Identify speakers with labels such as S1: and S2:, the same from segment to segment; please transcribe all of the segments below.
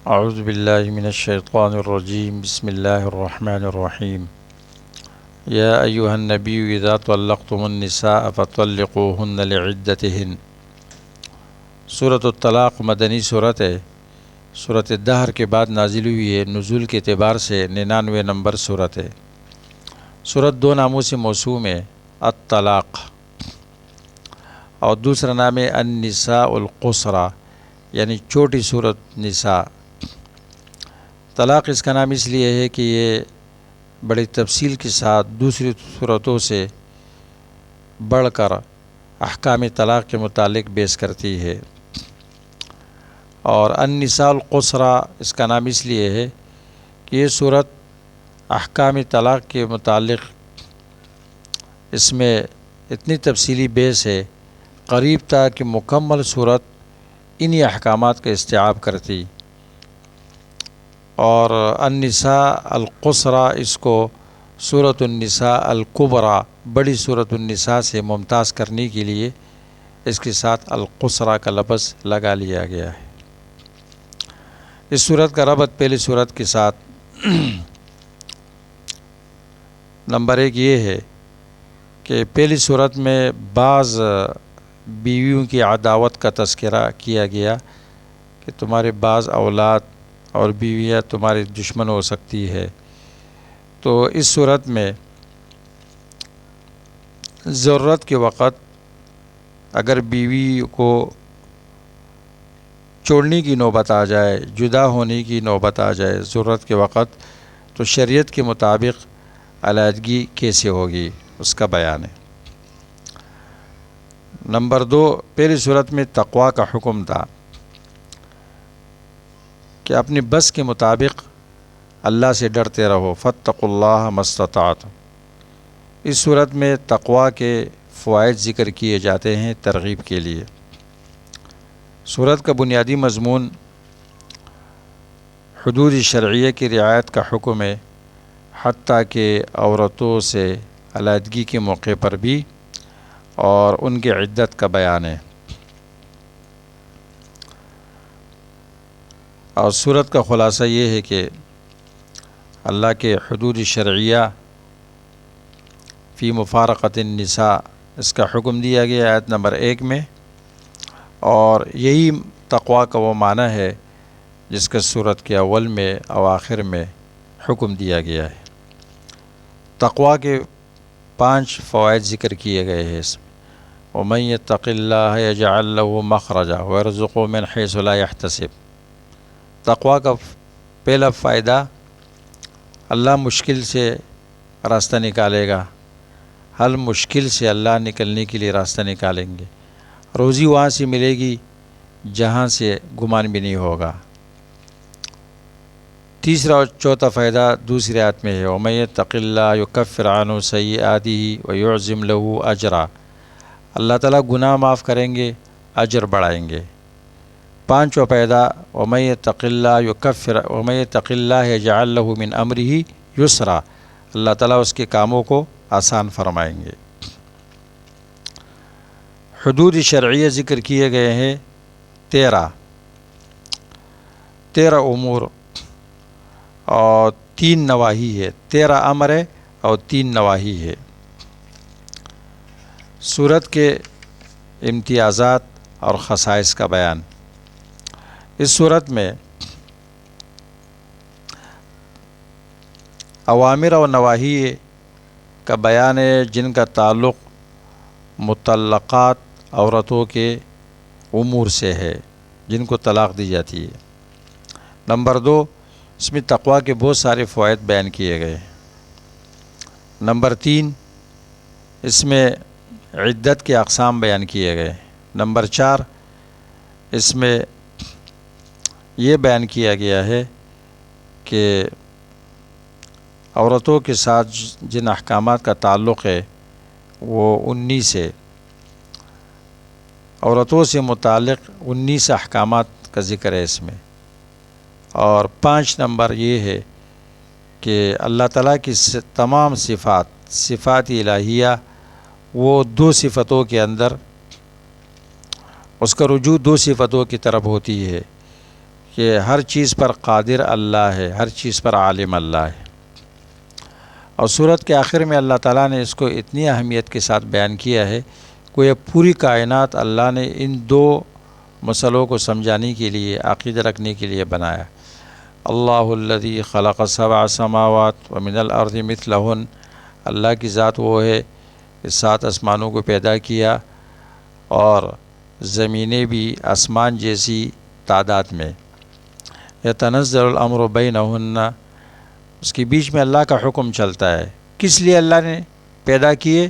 S1: اعوذ باللہ من الشیطان الرجیم بسم اللہ الرحمن الرحیم یا ایہا النبی اذا طلقتم النساء فطلقوہن لعدتہن۔ سورۃ الطلاق مدنی صورت ہے، سورۃ الدہر کے بعد نازل ہوئی ہے۔ نزول کے اعتبار سے 99 نمبر صورت ہے۔ سورت دو ناموں سے موسوم ہے، الطلاق اور دوسرا نام ہے النساء القصریٰ، یعنی چھوٹی صورت نساء۔ طلاق اس کا نام اس لیے ہے کہ یہ بڑی تفصیل کے ساتھ دوسری صورتوں سے بڑھ کر احکام طلاق کے متعلق بیان کرتی ہے۔ اور النساء القصریٰ اس کا نام اس لیے ہے کہ یہ صورت احکام طلاق کے متعلق اس میں اتنی تفصیلی بیس ہے، قریب تھا کہ مکمل صورت انہی احکامات کا استیعاب کرتی۔ اور النساء القصریٰ اس کو سورۃ النساء الکبریٰ، بڑی سورۃ النساء سے ممتاز کرنے کے لیے اس کے ساتھ القصریٰ کا لفظ لگا لیا گیا ہے۔ اس صورت کا ربط پہلی صورت کے ساتھ نمبر ایک یہ ہے کہ پہلی صورت میں بعض بیویوں کی عداوت کا تذکرہ کیا گیا کہ تمہارے بعض اولاد اور بیویاں تمہاری دشمن ہو سکتی ہے۔ تو اس صورت میں ضرورت کے وقت اگر بیوی کو چھوڑنے کی نوبت آ جائے، جدا ہونے کی نوبت آ جائے ضرورت کے وقت، تو شریعت کے مطابق علیحدگی کیسے ہوگی اس کا بیان ہے۔ نمبر دو، پہلی صورت میں تقوی کا حکم تھا کہ اپنی بس کے مطابق اللہ سے ڈرتے رہو، فاتقوا اللہ ما استطعتم۔ اس صورت میں تقوی کے فوائد ذکر کیے جاتے ہیں ترغیب کے لیے۔ صورت کا بنیادی مضمون حدود شرعیہ کی رعایت کا حکم ہے، حتیٰ کہ عورتوں سے علیحدگی کے موقع پر بھی، اور ان کی عدت کا بیان ہے۔ اور صورت کا خلاصہ یہ ہے کہ اللہ کے حدود شرعیہ فی مفارقت النساء اس کا حکم دیا گیا آیت نمبر 1 میں، اور یہی تقوی کا وہ معنی ہے جس کا صورت کے اول میں اواخر میں حکم دیا گیا ہے۔ تقوی کے 5 فوائد ذکر کیے گئے ہیں اس میں۔ وَمَن يَتَّقِ اللَّهَ يَجْعَل لَّهُ مَخْرَجًا وَيَرْزُقْهُ مِنْ حَيْثُ لَا يَحْتَسِبُ۔ تقوی کا پہلا فائدہ، اللہ مشکل سے راستہ نکالے گا، ہر مشکل سے اللہ نکلنے کے لیے راستہ نکالیں گے۔ روزی وہاں سے ملے گی جہاں سے گمان بھی نہیں ہوگا۔ تیسرا اور چوتھا فائدہ دوسری آیت میں ہے، وَمَن يَتَّقِ اللَّهَ يُكَفِّرْ عَنْهُ سَيِّئَاتِهِ وَيُعْظِمْ لَهُ أَجْرًا۔ اللہ تعالیٰ گناہ معاف کریں گے، اجر بڑھائیں گے۔ پانچواں فائدہ، وَمَن يَتَّقِ اللَّهَ يَجْعَل لَّهُ مِنْ أَمْرِهِ يُسْرًا۔ اللہ تعالیٰ اس کے کاموں کو آسان فرمائیں گے۔ حدود شرعیہ ذکر کیے گئے ہیں 13 امور اور 3 نواہی ہے، 13 امر ہے اور 3 نواہی ہے۔ صورت کے امتیازات اور خصائص کا بیان۔ اس صورت میں اوامر اور نواہی کا بیان ہے جن کا تعلق مطلقات عورتوں کے امور سے ہے، جن کو طلاق دی جاتی ہے۔ نمبر 2، اس میں تقوی کے بہت سارے فوائد بیان کیے گئے۔ نمبر 3، اس میں عدت کے اقسام بیان کیے گئے۔ نمبر 4، اس میں یہ بیان کیا گیا ہے کہ عورتوں کے ساتھ جن احکامات کا تعلق ہے وہ 19 ہے، عورتوں سے متعلق 19 احکامات کا ذکر ہے اس میں۔ اور 5 نمبر یہ ہے کہ اللہ تعالیٰ کی تمام صفات الہیہ، وہ 2 صفتوں کے اندر اس کا رجوع 2 صفتوں کی طرف ہوتی ہے، کہ ہر چیز پر قادر اللہ ہے، ہر چیز پر عالم اللہ ہے۔ اور سورت کے آخر میں اللہ تعالیٰ نے اس کو اتنی اہمیت کے ساتھ بیان کیا ہے کہ یہ پوری کائنات اللہ نے ان دو مسئلوں کو سمجھانے کے لیے، عقیدہ رکھنے کے لیے بنایا۔ اللہ الذی خلق سبع سماوات ومن الارض مثلہن، اللہ کی ذات وہ ہے کہ 7 آسمانوں کو پیدا کیا اور زمینیں بھی آسمان جیسی تعداد میں۔ یتنزل الامر بینہن، اس کے بیچ میں اللہ کا حکم چلتا ہے۔ کس لیے اللہ نے پیدا کیے؟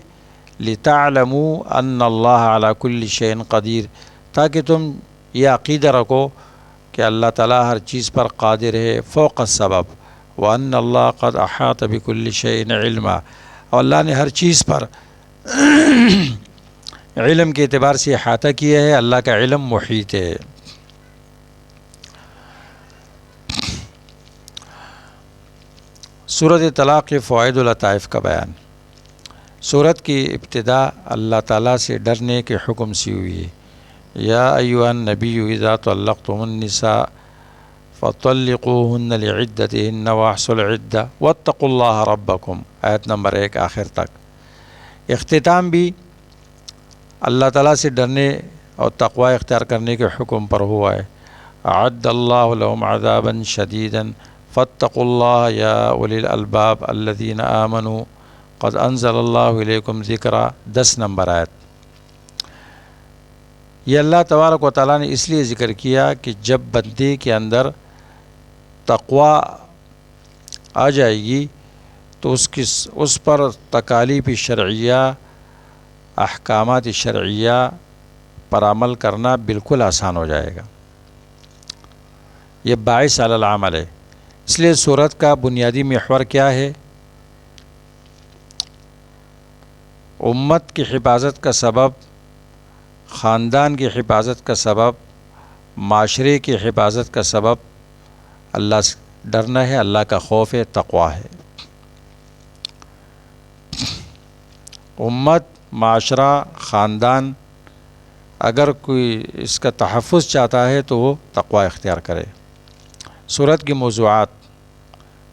S1: لِتَعْلَمُوا أَنَّ اللَّهَ عَلَى كُلِّ شَيْءٍ قدیر، تاکہ تم یہ عقیدہ رکھو کہ اللہ تعالیٰ ہر چیز پر قادر ہے فوق السبب، وَأَنَّ اللَّهَ قَدْ أَحَاطَ بِكُلِّ شَيْءٍ عِلْمًا، اور اللہ نے ہر چیز پر علم کے اعتبار سے احاطہ کیا ہے، اللہ کا علم محیط ہے۔ سورۃ طلاق کے فوائد و لطائف کا بیان۔ سورت کی ابتدا اللہ تعالیٰ سے ڈرنے کے حکم سے ہوئی ہے۔ یا ایھا النبی اذا طلقتم النساء فطلقوهن لعدتهن واحصوا العدة واتقوا اللہ ربکم، آیت نمبر 1 آخر تک۔ اختتام بھی اللہ تعالیٰ سے ڈرنے اور تقوی اختیار کرنے کے حکم پر ہوا ہے۔ اعد اللہ لهم عذابا شدیدا فاتقوا اللہ یا اولی الالباب الذین آمنوا قد انزل اللہ علیکم ذکرا، 10 نمبر آیت۔ یہ اللہ تبارک و تعالیٰ نے اس لیے ذکر کیا کہ جب بندے کے اندر تقوی آ جائے گی تو اس پر تکالیف شرعیہ، احکامات شرعیہ پر عمل کرنا بالکل آسان ہو جائے گا۔ یہ باعث علی العمل ہے۔ اس لیے سورت کا بنیادی محور کیا ہے؟ امت کی حفاظت کا سبب، خاندان کی حفاظت کا سبب، معاشرے کی حفاظت کا سبب اللہ سے ڈرنا ہے، اللہ کا خوف ہے، تقوی ہے۔ امت، معاشرہ، خاندان اگر کوئی اس کا تحفظ چاہتا ہے تو وہ تقوی اختیار کرے۔ سورت کی موضوعات۔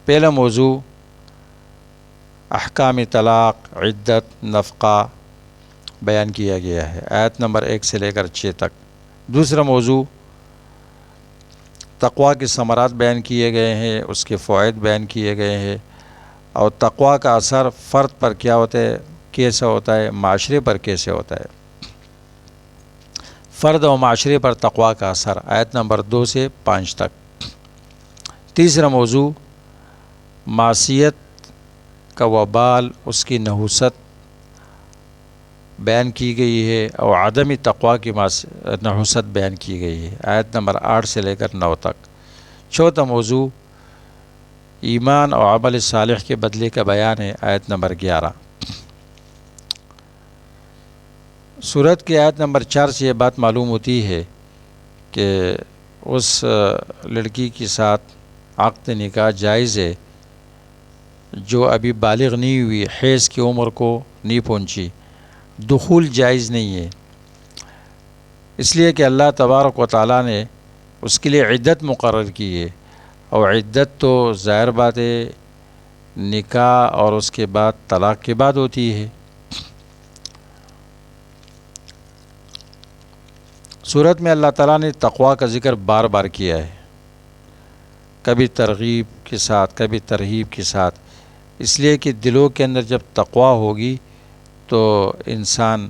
S1: پہلا موضوع احکام طلاق، عدت، نفقہ بیان کیا گیا ہے، آیت نمبر 1 سے لے کر 6 تک۔ دوسرا موضوع تقوی کے ثمرات بیان کیے گئے ہیں، اس کے فوائد بیان کیے گئے ہیں، اور تقوی کا اثر فرد پر کیا ہوتا ہے، کیسا ہوتا ہے، معاشرے پر کیسے ہوتا ہے۔ فرد و معاشرے پر تقوی کا اثر، آیت نمبر 2 سے 5 تک۔ تیسرا موضوع معصیت کا وبال، اس کی نحوست بیان کی گئی ہے، اور عدم تقوی کی نحوست بیان کی گئی ہے، آیت نمبر 8 سے لے کر 9 تک۔ چوتھا موضوع ایمان اور عمل صالح کے بدلے کا بیان ہے، آیت نمبر 11۔ سورت کی آیت نمبر 4 سے یہ بات معلوم ہوتی ہے کہ اس لڑکی کے ساتھ عقد نکاح جائز ہے جو ابھی بالغ نہیں ہوئی، حیض کی عمر کو نہیں پہنچی، دخول جائز نہیں ہے، اس لیے کہ اللہ تبارک و تعالیٰ نے اس کے لیے عدت مقرر کی ہے، اور عدت تو ظاہر بات ہے نکاح اور اس کے بعد طلاق کے بعد ہوتی ہے۔ سورت میں اللہ تعالیٰ نے تقوی کا ذکر بار بار کیا ہے، کبھی ترغیب کے ساتھ، کبھی ترہیب کے ساتھ، اس لیے کہ دلوں کے اندر جب تقوی ہوگی تو انسان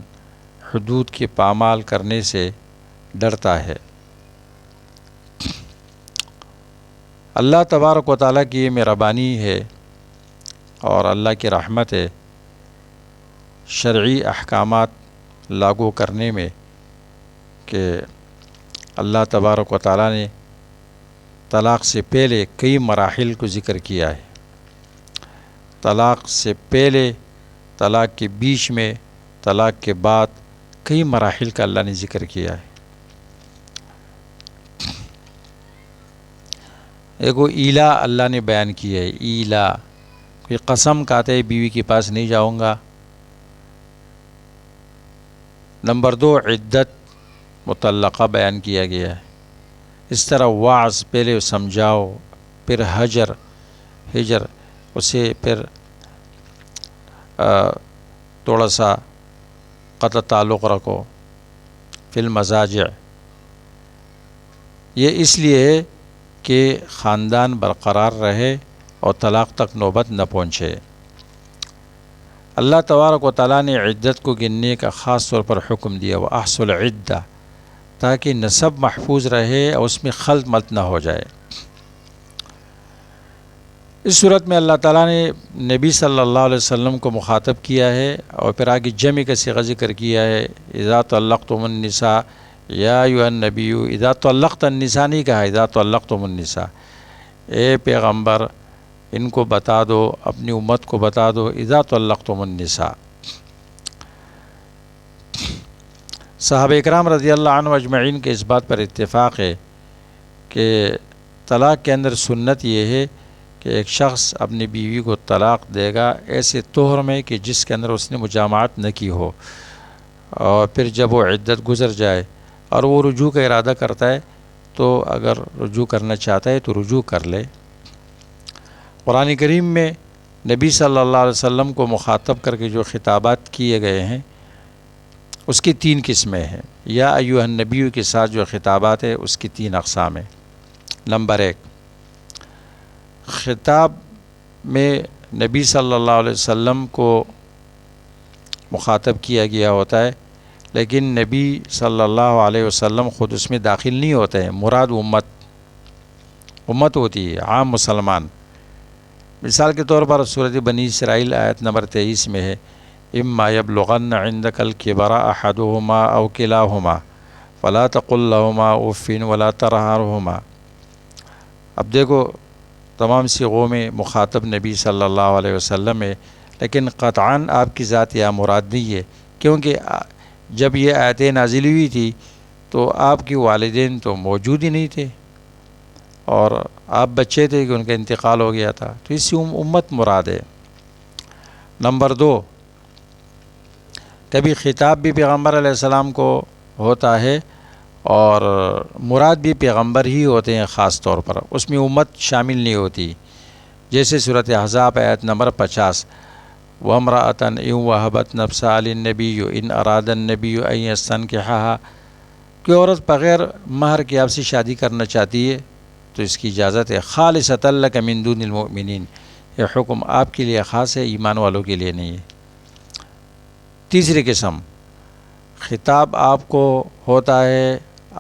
S1: حدود کے پامال کرنے سے ڈرتا ہے۔ اللہ تبارک و تعالیٰ کی یہ مہربانی ہے اور اللہ کی رحمت ہے شرعی احکامات لاگو کرنے میں، کہ اللہ تبارک و تعالیٰ نے طلاق سے پہلے کئی مراحل کو ذکر کیا ہے، طلاق سے پہلے، طلاق کے بیچ میں، طلاق کے بعد، کئی مراحل کا اللہ نے ذکر کیا ہے۔ ایک ایلا اللہ نے بیان کیا ہے، ایلا، کوئی قسم کھاتے ہے بیوی کے پاس نہیں جاؤں گا۔ نمبر 2 عدت، مطلقہ بیان کیا گیا ہے۔ اس طرح واعظ پہلے سمجھاؤ، پھر ہجر اسے پھر تھوڑا سا قطع تعلق رکھو، فی المضاجع، یہ اس لیے ہے کہ خاندان برقرار رہے اور طلاق تک نوبت نہ پہنچے۔ اللہ تبارک و تعالیٰ نے عدت کو گننے کا خاص طور پر حکم دیا، وَأَحْصُوا الْعِدَّةَ، تاکہ نسب محفوظ رہے اور اس میں خلط ملط نہ ہو جائے۔ اس صورت میں اللہ تعالیٰ نے نبی صلی اللہ علیہ وسلم کو مخاطب کیا ہے اور پھر آگے جمع کا صیغہ ذکر کیا ہے، اذا طلقتم النساء یا ایھا النبی، اذا طلقت النساء نہیں کہا، اذا طلقتم النساء، اے پیغمبر ان کو بتا دو، اپنی امت کو بتا دو، اذا طلقتم النساء۔ صحابہ اکرام رضی اللہ عنہ اجمعین کے اس بات پر اتفاق ہے کہ طلاق کے اندر سنت یہ ہے کہ ایک شخص اپنی بیوی کو طلاق دے گا ایسے طہر میں کہ جس کے اندر اس نے مجامعات نہ کی ہو، اور پھر جب وہ عدت گزر جائے اور وہ رجوع کا ارادہ کرتا ہے تو اگر رجوع کرنا چاہتا ہے تو رجوع کر لے۔ قرآن کریم میں نبی صلی اللہ علیہ وسلم کو مخاطب کر کے جو خطابات کیے گئے ہیں اس کی 3 قسمیں ہیں۔ یا ایھا النبی کے ساتھ جو خطابات ہے اس کی 3 اقسام ہیں۔ نمبر 1، خطاب میں نبی صلی اللہ علیہ وسلم کو مخاطب کیا گیا ہوتا ہے، لیکن نبی صلی اللہ علیہ وسلم خود اس میں داخل نہیں ہوتے ہیں، مراد امت ہوتی ہے، عام مسلمان۔ مثال کے طور پر سورۃ بنی اسرائیل آیت نمبر 23 میں ہے، اما یبلغن عندک الکبر احدہما او کلاہما فلا تقل لہما اف ولا تنہرہما۔ اب دیکھو تمام صیغوں میں مخاطب نبی صلی اللہ علیہ وسلم ہے، لیکن قطعاً آپ کی ذات یا مراد نہیں ہے، کیونکہ جب یہ آیتیں نازل ہوئی تھی تو آپ کے والدین تو موجود ہی نہیں تھے اور آپ بچے تھے کہ ان کا انتقال ہو گیا تھا، تو اس سے امت مراد ہے۔ نمبر 2، کبھی خطاب بھی پیغمبر علیہ السلام کو ہوتا ہے اور مراد بھی پیغمبر ہی ہوتے ہیں خاص طور پر، اس میں امت شامل نہیں ہوتی، جیسے سورۃ احزاب آیت نمبر 50، وَامْرَأَةً إِن وَهَبَتْ نَفْسَهَا لِلنَّبِيِّ إِنْ أَرَادَ النَّبِيُّ أَن يَسْتَنكِحَهَا، کوئی عورت بغیر مہر کے آپ سے شادی کرنا چاہتی ہے تو اس کی اجازت ہے، خالصۃ لک من دون المؤمنین، یہ حکم آپ کے لیے خاص ہے، ایمان والوں کے لیے نہیں ہے۔ تیسری قسم، خطاب آپ کو ہوتا ہے،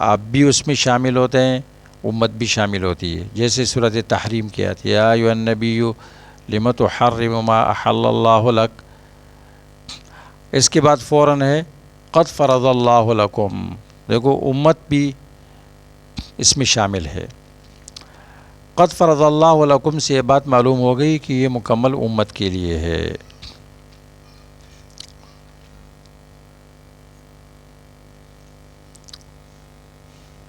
S1: آپ بھی اس میں شامل ہوتے ہیں، امت بھی شامل ہوتی ہے، جیسے سورۃ تحریم کی آیت، یا ایھا النبی لم تحرم ما احل اللہ لک، اس کے بعد فوراً ہے قد فرض اللہ لکم، دیکھو امت بھی اس میں شامل ہے۔ قد فرض اللہ لکم سے یہ بات معلوم ہو گئی کہ یہ مکمل امت کے لیے ہے۔